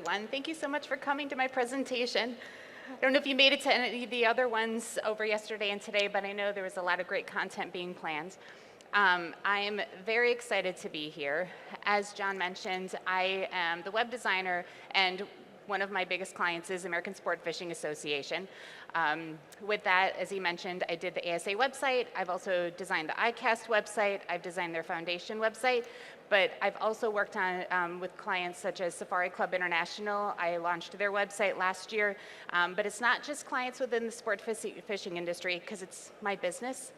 everyone. Thank you so much for coming to my presentation. I don't know if you made it to any of the other ones over yesterday and today, but I know there was a lot of great content being planned. I am very excited to be here. As John mentioned, I am the web designer, and one of my biggest clients is American Sport Fishing Association. With that, as he mentioned, I did the ASA website. I've also designed the ICAST website. I've designed their foundation website. But I've also worked on with clients such as Safari Club International. I launched their website last year. But it's not just clients within the sport fishing industry, because it's my business.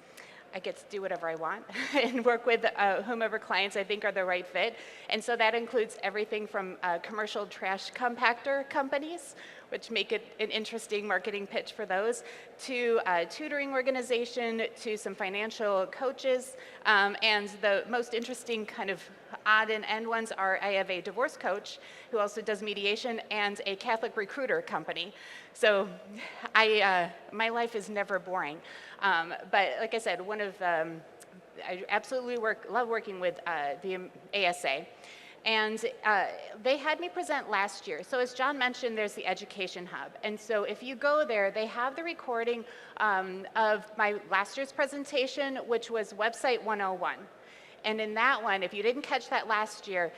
I get to do whatever I want and work with whomever clients I think are the right fit. And so that includes everything from commercial trash compactor companies, which make it an interesting marketing pitch for those, to a tutoring organization, to some financial coaches. And the most interesting kind of odd and end ones are I have a divorce coach who also does mediation and a Catholic recruiter company. So my life is never boring. But like I said, I absolutely love working with the ASA. And they had me present last year. So as John mentioned, there's the Education Hub. And so if you go there, they have the recording of my last year's presentation, which was Website 101. And in that one, if you didn't catch that last year,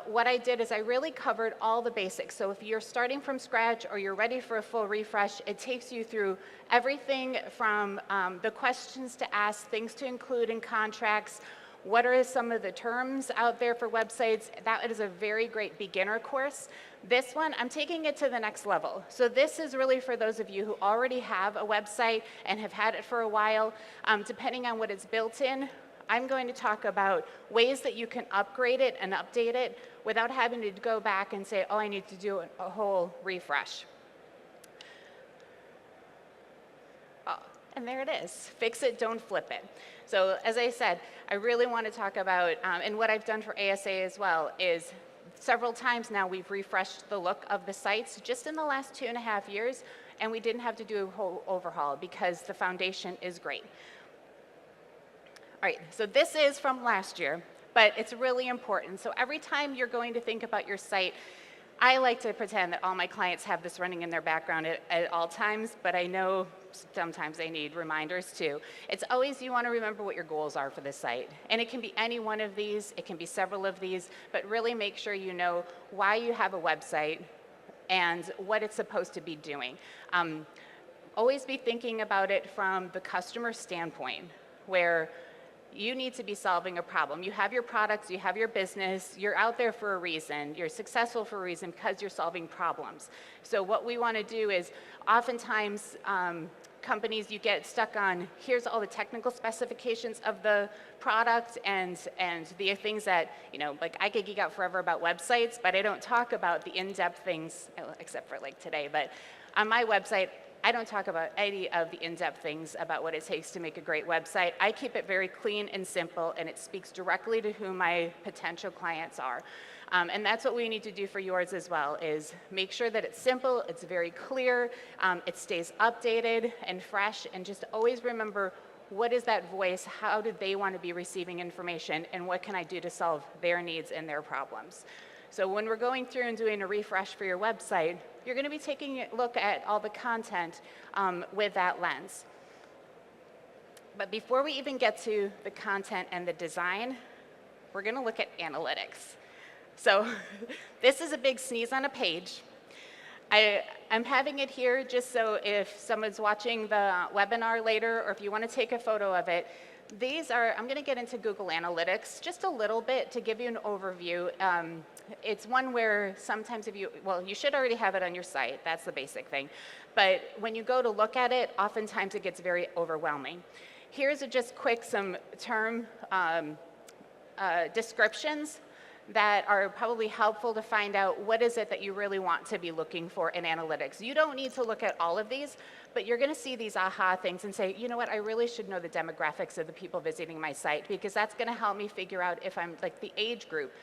what I did is I really covered all the basics. So if you're starting from scratch or you're ready for a full refresh, it takes you through everything from the questions to ask, things to include in contracts, what are some of the terms out there for websites. That is a very great beginner course. This one, I'm taking it to the next level. So this is really for those of you who already have a website and have had it for a while. Depending on what it's built in, I'm going to talk about ways that you can upgrade it and update it without having to go back and say, oh, I need to do a whole refresh. Oh, and there it is. Fix it, don't flip it. So as I said, I really want to talk about, and what I've done for ASA as well is several times now we've refreshed the look of the sites just in the last 2.5 years, and we didn't have to do a whole overhaul because the foundation is great. All right, so this is from last year, but it's really important. So every time you're going to think about your site, I like to pretend that all my clients have this running in their background at all times, but I know sometimes they need reminders too. It's always you want to remember what your goals are for the site. And it can be any one of these, it can be several of these, but really make sure you know why you have a website and what it's supposed to be doing. Always be thinking about it from the customer standpoint, where you need to be solving a problem. You have your products, you have your business, you're out there for a reason, you're successful for a reason because you're solving problems. So what we want to do is oftentimes companies, you get stuck on, here's all the technical specifications of the product and the things that, like I could geek out forever about websites, but I don't talk about the in-depth things, except for like today, but on my website, I don't talk about any of the in-depth things about what it takes to make a great website. I keep it very clean and simple, and it speaks directly to who my potential clients are. And that's what we need to do for yours as well, is make sure that it's simple, it's very clear, it stays updated and fresh, and just always remember, what is that voice? How do they want to be receiving information, and what can I do to solve their needs and their problems? So when we're going through and doing a refresh for your website, you're going to be taking a look at all the content with that lens. But before we even get to the content and the design, we're going to look at analytics. So this is a big sneeze on a page. I'm having it here just so if someone's watching the webinar later, or if you want to take a photo of it, I'm going to get into Google Analytics just a little bit to give you an overview. It's one where sometimes you should already have it on your site. That's the basic thing. But when you go to look at it, oftentimes it gets very overwhelming. Here's just quick some term descriptions that are probably helpful to find out what is it that you really want to be looking for in analytics. You don't need to look at all of these, but you're going to see these aha things and say, you know what, I really should know the demographics of the people visiting my site, because that's going to help me figure out if I'm like the age group.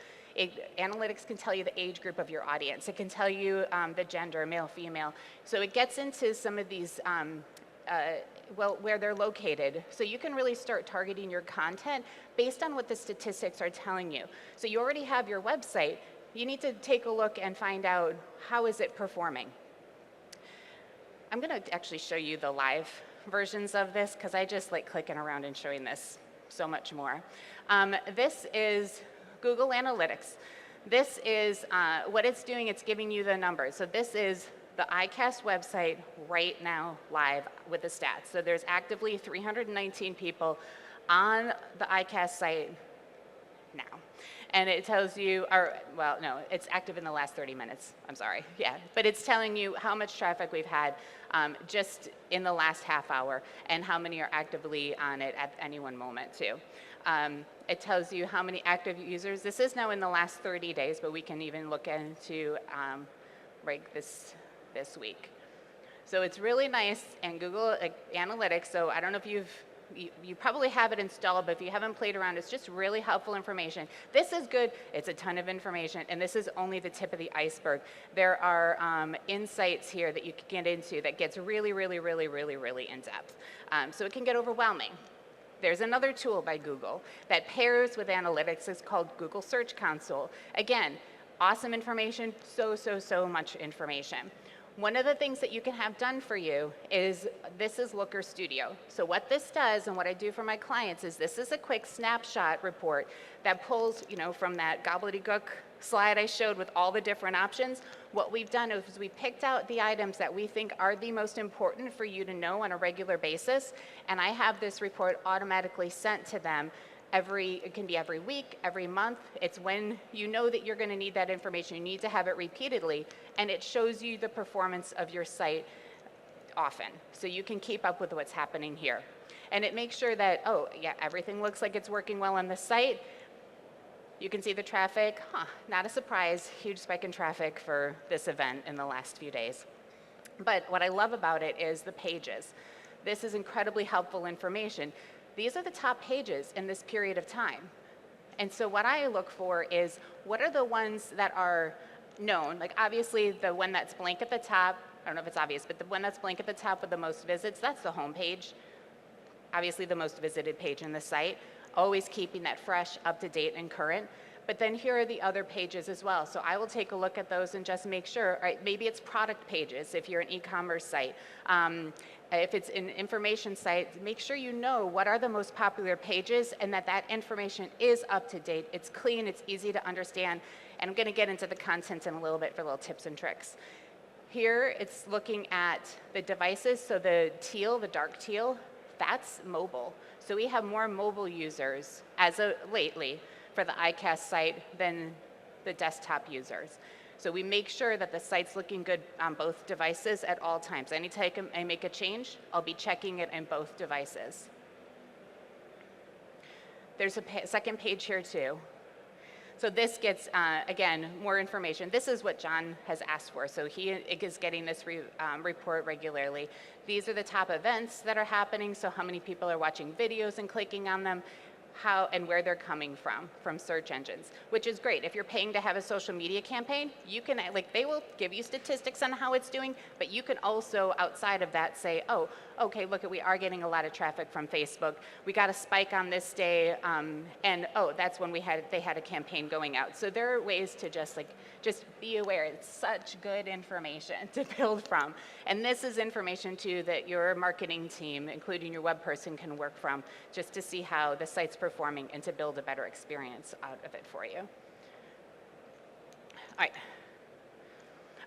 Analytics can tell you the age group of your audience. It can tell you the gender, male, female. So it gets into some of these, where they're located. So you can really start targeting your content based on what the statistics are telling you. So you already have your website. you need to take a look and find out how is it performing. I'm going to actually show you the live versions of this because I just like clicking around and showing this so much more. This is Google Analytics. This is what it's doing, it's giving you the numbers. So this is the iCast website right now live with the stats. So there's actively 319 people on the iCast site now. And it tells you, or well, no, it's active in the last 30 minutes. I'm sorry, yeah. But it's telling you how much traffic we've had just in the last half hour and how many are actively on it at any one moment too. It tells you how many active users. This is now in the last 30 days, but we can even look into like this week. So it's really nice, and Google Analytics, so I don't know if you probably have it installed, but if you haven't played around, it's just really helpful information. This is good. It's a ton of information, and this is only the tip of the iceberg. There are insights here that you can get into that gets really, really, really, really, really in-depth. So it can get overwhelming. There's another tool by Google that pairs with analytics. It's called Google Search Console. Again, awesome information, so much information. One of the things that you can have done for you is, this is Looker Studio. So what this does, and what I do for my clients, is this is a quick snapshot report that pulls, from that gobbledygook slide I showed with all the different options. What we've done is we picked out the items that we think are the most important for you to know on a regular basis, and I have this report automatically sent to them. It can be every week, every month. It's when you know that you're going to need that information. You need to have it repeatedly, and it shows you the performance of your site often, so you can keep up with what's happening here. And it makes sure that, oh, yeah, everything looks like it's working well on the site. You can see the traffic. Not a surprise, huge spike in traffic for this event in the last few days. But what I love about it is the pages. This is incredibly helpful information. These are the top pages in this period of time. And so what I look for is, what are the ones that are known? Like obviously the one that's blank at the top, I don't know if it's obvious, but the one that's blank at the top with the most visits, that's the home page. Obviously the most visited page in the site. Always keeping that fresh, up to date, and current. But then here are the other pages as well. So I will take a look at those and just make sure, right, maybe it's product pages if you're an e-commerce site. If it's an information site, make sure you know what are the most popular pages and that information is up to date. It's clean, it's easy to understand, and I'm going to get into the content in a little bit for little tips and tricks. Here, it's looking at the devices. So the teal, the dark teal, that's mobile. So we have more mobile users as of lately for the iCast site than the desktop users. So we make sure that the site's looking good on both devices at all times. Anytime I make a change, I'll be checking it in both devices. There's a second page here too. So this gets, again, more information. This is what John has asked for. So he is getting this report regularly. These are the top events that are happening. So how many people are watching videos and clicking on them, how and where they're coming from search engines, which is great. If you're paying to have a social media campaign, you can, they will give you statistics on how it's doing, but you can also, outside of that, say, oh, okay, look, we are getting a lot of traffic from Facebook. We got a spike on this day, and oh, that's when they had a campaign going out. So there are ways to just be aware. It's such good information to build from. And this is information too that your marketing team, including your web person, can work from just to see how the site's performing and to build a better experience out of it for you. All right.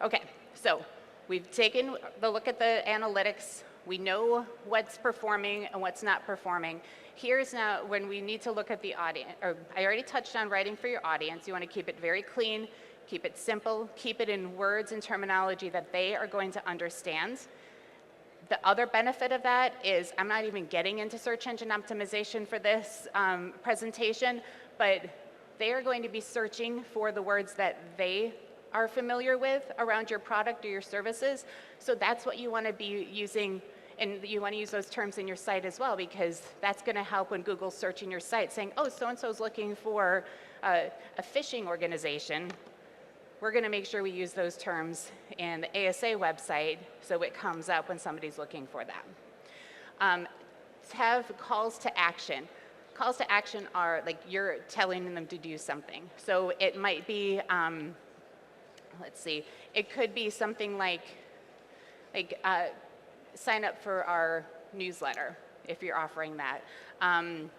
Okay, so we've taken the look at the analytics. We know what's performing and what's not performing. Here's now when we need to look at the audience. I already touched on writing for your audience. You want to keep it very clean, keep it simple, keep it in words and terminology that they are going to understand. The other benefit of that is, I'm not even getting into search engine optimization for this presentation, but they are going to be searching for the words that they are familiar with around your product or your services. So that's what you want to be using, and you want to use those terms in your site as well, because that's going to help when Google's searching your site, saying, oh, so-and-so's looking for a fishing organization. We're going to make sure we use those terms in the ASA website so it comes up when somebody's looking for them. Have calls to action. calls to action are like you're telling them to do something. So it might be, let's see, it could be something like sign up for our newsletter if you're offering that.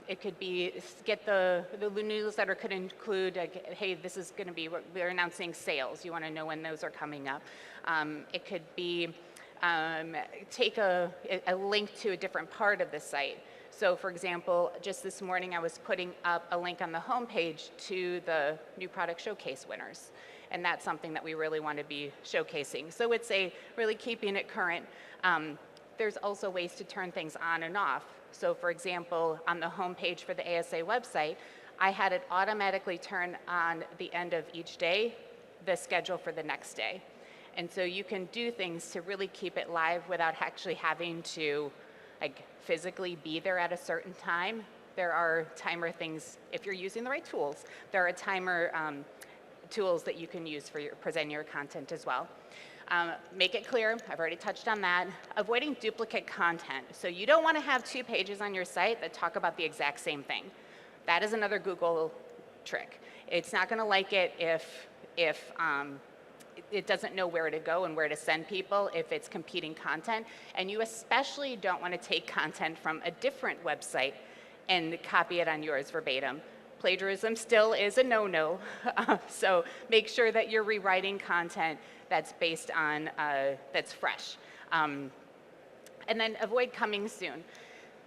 It could be get the newsletter could include, hey, this is going to be, we're announcing sales. You want to know when those are coming up. It could be take a link to a different part of the site. So for example, just this morning I was putting up a link on the homepage to the new product showcase winners. And that's something that we really want to be showcasing. So it's really keeping it current. There's also ways to turn things on and off. So for example, on the homepage for the ASA website, I had it automatically turn on the end of each day, the schedule for the next day. And so you can do things to really keep it live without actually having to physically be there at a certain time. There are timer things, if you're using the right tools, there are timer tools that you can use for presenting your content as well. Make it clear, I've already touched on that. Avoiding duplicate content. So you don't want to have 2 pages on your site that talk about the exact same thing. That is another Google trick. It's not going to like it if it doesn't know where to go and where to send people if it's competing content. And you especially don't want to take content from a different website and copy it on yours verbatim. Plagiarism still is a no-no, so make sure that you're rewriting content that's based on, that's fresh. And then avoid coming soon.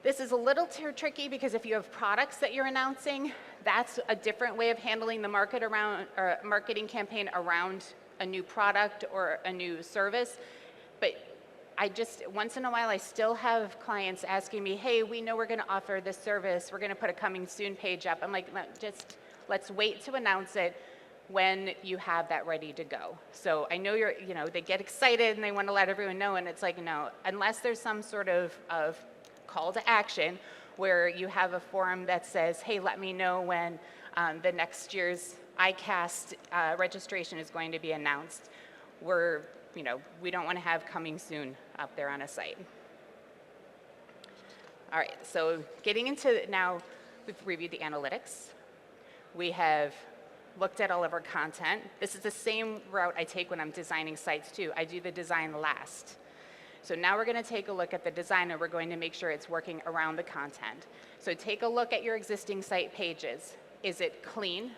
This is a little too tricky because if you have products that you're announcing, that's a different way of handling the marketing campaign around a new product or a new service. But once in a while, I still have clients asking me, hey, we know we're going to offer this service. We're going to put a coming soon page up. I'm like, let's wait to announce it when you have that ready to go. So I know they get excited and they want to let everyone know. And it's like, no, unless there's some sort of call to action where you have a form that says, hey, let me know when the next year's ICAST registration is going to be announced. We don't want to have coming soon up there on a site. All right, so getting into now, we've reviewed the analytics. We have looked at all of our content. This is the same route I take when I'm designing sites too. I do the design last. So now we're going to take a look at the design and we're going to make sure it's working around the content. So take a look at your existing site pages. Is it clean?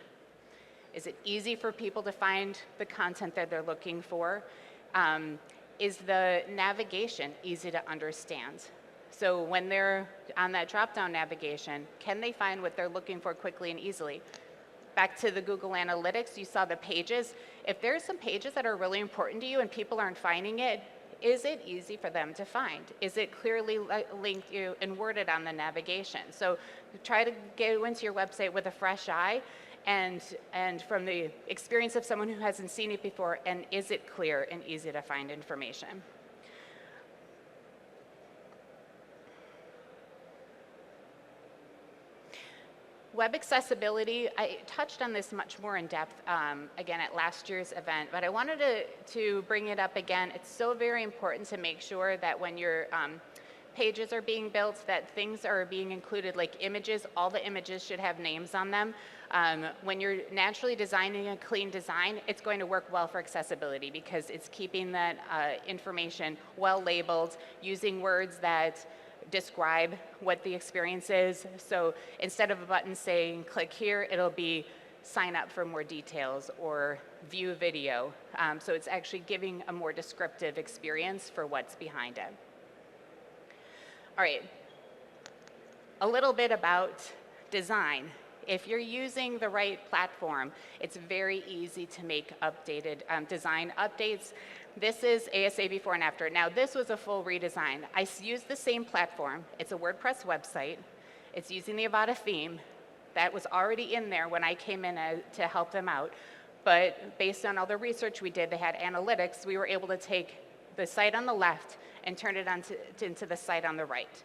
Is it easy for people to find the content that they're looking for? Is the navigation easy to understand? So when they're on that drop-down navigation, can they find what they're looking for quickly and easily? Back to the Google Analytics, you saw the pages. If there's some pages that are really important to you and people aren't finding it, is it easy for them to find? Is it clearly linked and worded on the navigation? So try to go into your website with a fresh eye and from the experience of someone who hasn't seen it before, and is it clear and easy to find information? Web accessibility, I touched on this much more in depth, again, at last year's event, but I wanted to bring it up again. It's so very important to make sure that when your pages are being built, that things are being included, like images, all the images should have names on them. When you're naturally designing a clean design, it's going to work well for accessibility because it's keeping that information well labeled, using words that describe what the experience is. So instead of a button saying click here, it'll be sign up for more details or view video. So it's actually giving a more descriptive experience for what's behind it. All right, a little bit about design. If you're using the right platform, it's very easy to make updated design updates. This is ASA before and after. Now, this was a full redesign. I used the same platform. It's a WordPress website. It's using the Avada theme. That was already in there when I came in to help them out. But based on all the research we did, they had analytics, we were able to take the site on the left and turn it into the site on the right.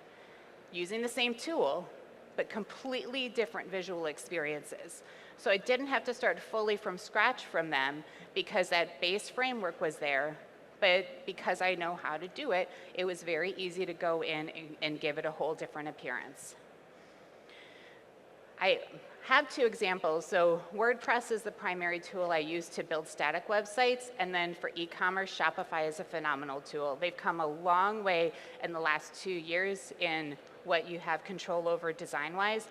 Using the same tool, but completely different visual experiences. So I didn't have to start fully from scratch from them because that base framework was there, but because I know how to do it, it was very easy to go in and give it a whole different appearance. I have two examples. So WordPress is the primary tool I use to build static websites, and then for e-commerce, Shopify is a phenomenal tool. They've come a long way in the last 2 years in what you have control over design-wise.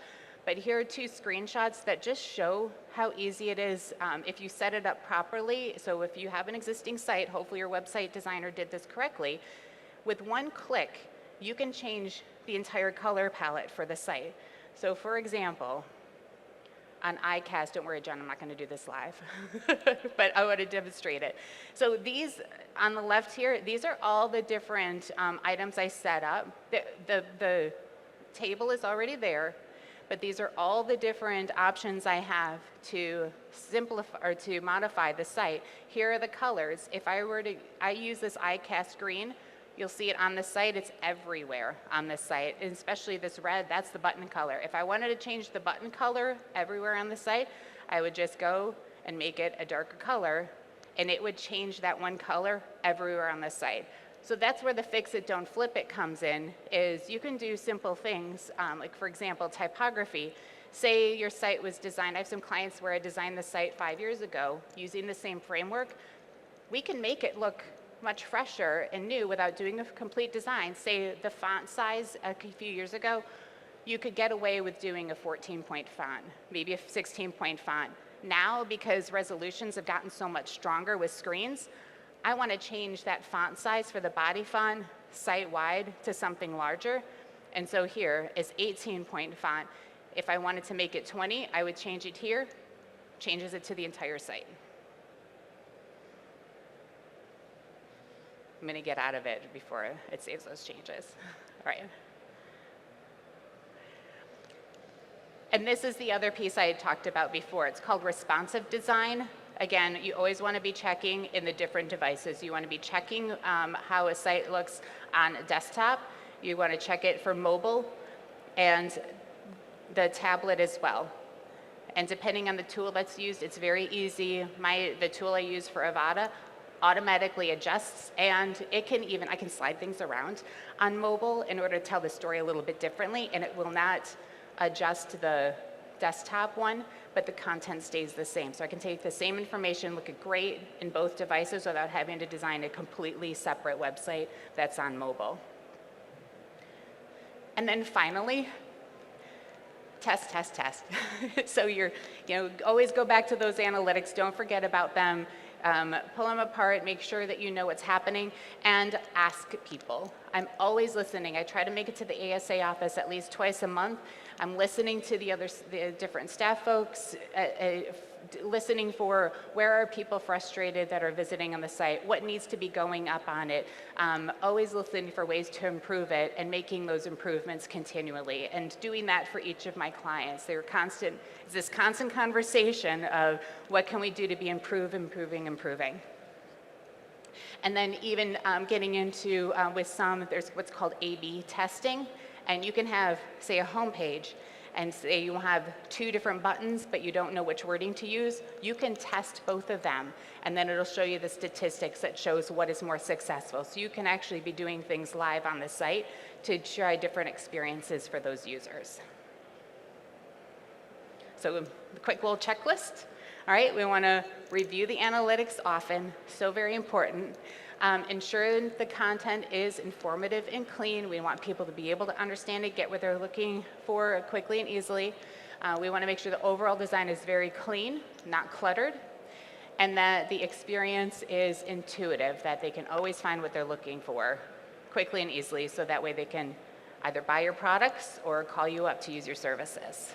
But here are two screenshots that just show how easy it is if you set it up properly. So if you have an existing site, hopefully your website designer did this correctly, with one click, you can change the entire color palette for the site. So for example, on iCast, don't worry, John, I'm not going to do this live, but I want to demonstrate it. So these, on the left here, these are all the different items I set up. The table is already there, but these are all the different options I have to simplify or to modify the site. Here are the colors. If I use this iCast green, you'll see it on the site. It's everywhere on the site, and especially this red, that's the button color. If I wanted to change the button color everywhere on the site, I would just go and make it a darker color, and it would change that one color everywhere on the site. So that's where the fix it, don't flip it comes in, is you can do simple things, like for example, typography. Say your site was designed, I have some clients where I designed the site 5 years ago using the same framework. We can make it look much fresher and new without doing a complete design. Say the font size a few years ago, you could get away with doing a 14-point font, maybe a 16-point font. Now, because resolutions have gotten so much stronger with screens, I want to change that font size for the body font site-wide to something larger. And so here is 18-point font. If I wanted to make it 20, I would change it here, changes it to the entire site. I'm going to get out of it before it saves those changes. All right. And this is the other piece I had talked about before. It's called responsive design. Again, you always want to be checking in the different devices. You want to be checking how a site looks on a desktop. You want to check it for mobile and the tablet as well. And depending on the tool that's used, it's very easy. The tool I use for Avada automatically adjusts, and it can even, I can slide things around on mobile in order to tell the story a little bit differently, and it will not adjust the desktop one, but the content stays the same. So I can take the same information, look at great in both devices without having to design a completely separate website that's on mobile. And then finally, test, test, test. So always go back to those analytics, don't forget about them. Pull them apart, make sure that you know what's happening, and ask people. I'm always listening. I try to make it to the ASA office at least twice a month. I'm listening to the different staff folks, listening for where are people frustrated that are visiting on the site, what needs to be going up on it. Always listening for ways to improve it and making those improvements continually, and doing that for each of my clients. It's this constant conversation of what can we do to be improving. And then even getting into, there's what's called A/B testing. And you can have, say, a home page, and say you have 2 different buttons, but you don't know which wording to use. You can test both of them, and then it'll show you the statistics that shows what is more successful. So you can actually be doing things live on the site to try different experiences for those users. So a quick little checklist. All right, we want to review the analytics often, so very important. Ensure the content is informative and clean. We want people to be able to understand it, get what they're looking for quickly and easily. We want to make sure the overall design is very clean, not cluttered, and that the experience is intuitive, that they can always find what they're looking for quickly and easily, so that way they can either buy your products or call you up to use your services.